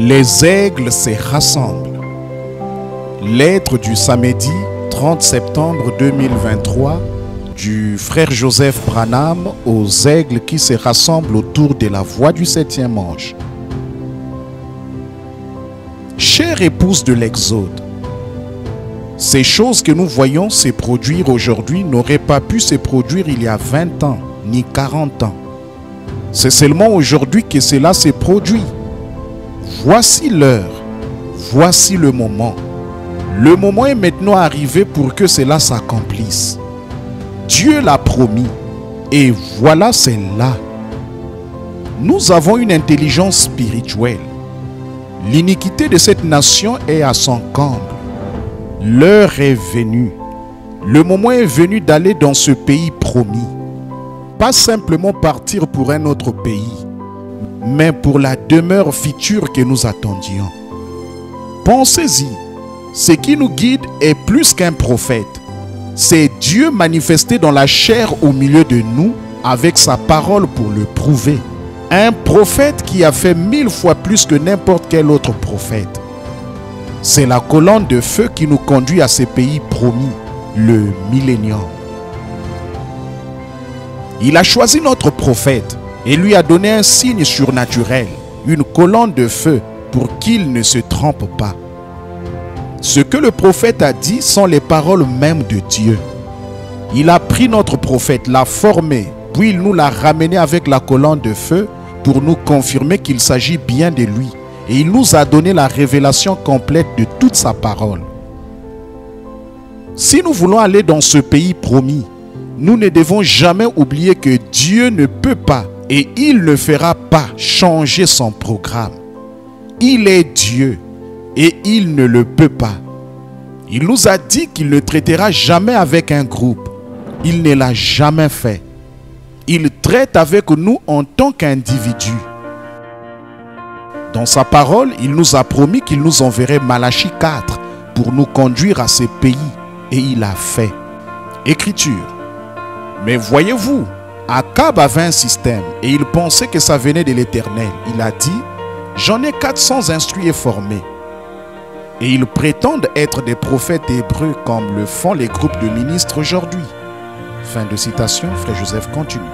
Les aigles se rassemblent. Lettre du samedi 30 septembre 2023 du frère Joseph Branham aux aigles qui se rassemblent autour de la voie du 7e ange. Chère épouse de l'Exode, ces choses que nous voyons se produire aujourd'hui n'auraient pas pu se produire il y a 20 ans, ni 40 ans. C'est seulement aujourd'hui que cela se produit. Voici l'heure, voici le moment. Le moment est maintenant arrivé pour que cela s'accomplisse. Dieu l'a promis et voilà, c'est là. Nous avons une intelligence spirituelle. L'iniquité de cette nation est à son comble. L'heure est venue. Le moment est venu d'aller dans ce pays promis. Pas simplement partir pour un autre pays, mais pour la demeure future que nous attendions. Pensez-y, ce qui nous guide est plus qu'un prophète. C'est Dieu manifesté dans la chair au milieu de nous avec sa parole pour le prouver. Un prophète qui a fait 1000 fois plus que n'importe quel autre prophète. C'est la colonne de feu qui nous conduit à ce pays promis, le millénium. Il a choisi notre prophète et lui a donné un signe surnaturel, une colonne de feu pour qu'il ne se trompe pas. Ce que le prophète a dit sont les paroles mêmes de Dieu. Il a pris notre prophète, l'a formé, puis il nous l'a ramené avec la colonne de feu pour nous confirmer qu'il s'agit bien de lui. Et il nous a donné la révélation complète de toute sa parole. Si nous voulons aller dans ce pays promis, nous ne devons jamais oublier que Dieu ne peut pas et il ne fera pas changer son programme. Il est Dieu et il ne le peut pas. Il nous a dit qu'il ne traitera jamais avec un groupe. Il ne l'a jamais fait. Il traite avec nous en tant qu'individus. Dans sa parole, il nous a promis qu'il nous enverrait Malachie 4 pour nous conduire à ce pays. Et il a fait. Écriture. Mais voyez-vous, Akab avait un système et il pensait que ça venait de l'Éternel. Il a dit, j'en ai 400 instruits et formés. Et ils prétendent être des prophètes hébreux comme le font les groupes de ministres aujourd'hui. Fin de citation, frère Joseph continue.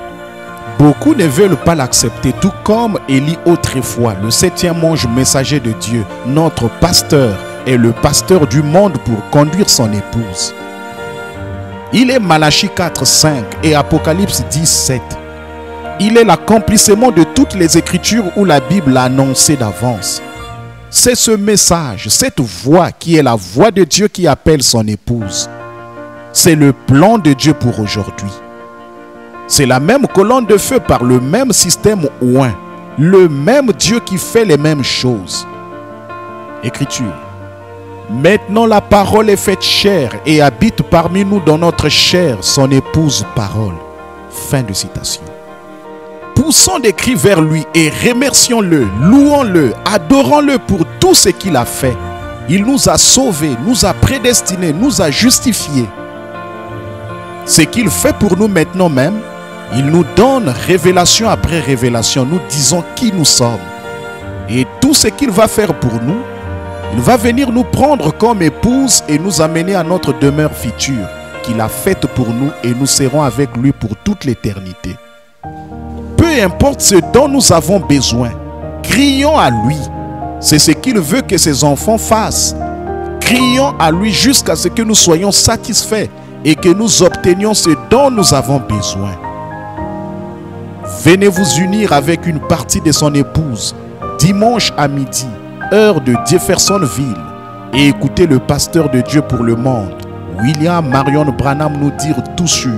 Beaucoup ne veulent pas l'accepter, tout comme Élie autrefois, le 7e ange messager de Dieu, notre pasteur, est le pasteur du monde pour conduire son épouse. Il est Malachie 4, 5 et Apocalypse 10, 7. Il est l'accomplissement de toutes les Écritures où la Bible l'a annoncé d'avance. C'est ce message, cette voix qui est la voix de Dieu qui appelle son épouse. C'est le plan de Dieu pour aujourd'hui. C'est la même colonne de feu par le même système oint, le même Dieu qui fait les mêmes choses. Écriture. Maintenant la parole est faite chair et habite parmi nous dans notre chair, son épouse parole. Fin de citation. Poussons des cris vers lui et remercions-le, louons-le, adorons-le pour tout ce qu'il a fait. Il nous a sauvés, nous a prédestinés, nous a justifiés. Ce qu'il fait pour nous maintenant même, il nous donne révélation après révélation. Nous disons qui nous sommes. Et tout ce qu'il va faire pour nous, il va venir nous prendre comme épouse et nous amener à notre demeure future qu'il a faite pour nous et nous serons avec lui pour toute l'éternité. Peu importe ce dont nous avons besoin, crions à lui. C'est ce qu'il veut que ses enfants fassent. Crions à lui jusqu'à ce que nous soyons satisfaits et que nous obtenions ce dont nous avons besoin. Venez vous unir avec une partie de son épouse dimanche à midi, heure de Jeffersonville, et écoutez le pasteur de Dieu pour le monde, William Marion Branham, nous dire tout sur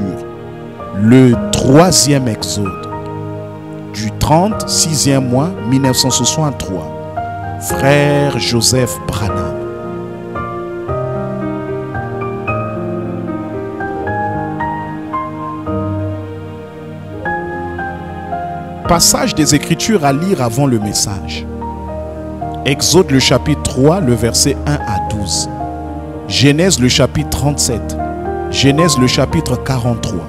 le 3e exode du 36e mois 1963. Frère Joseph Branham. Passage des Écritures à lire avant le message. Exode le chapitre 3, le verset 1 à 12. Genèse le chapitre 37. Genèse le chapitre 43.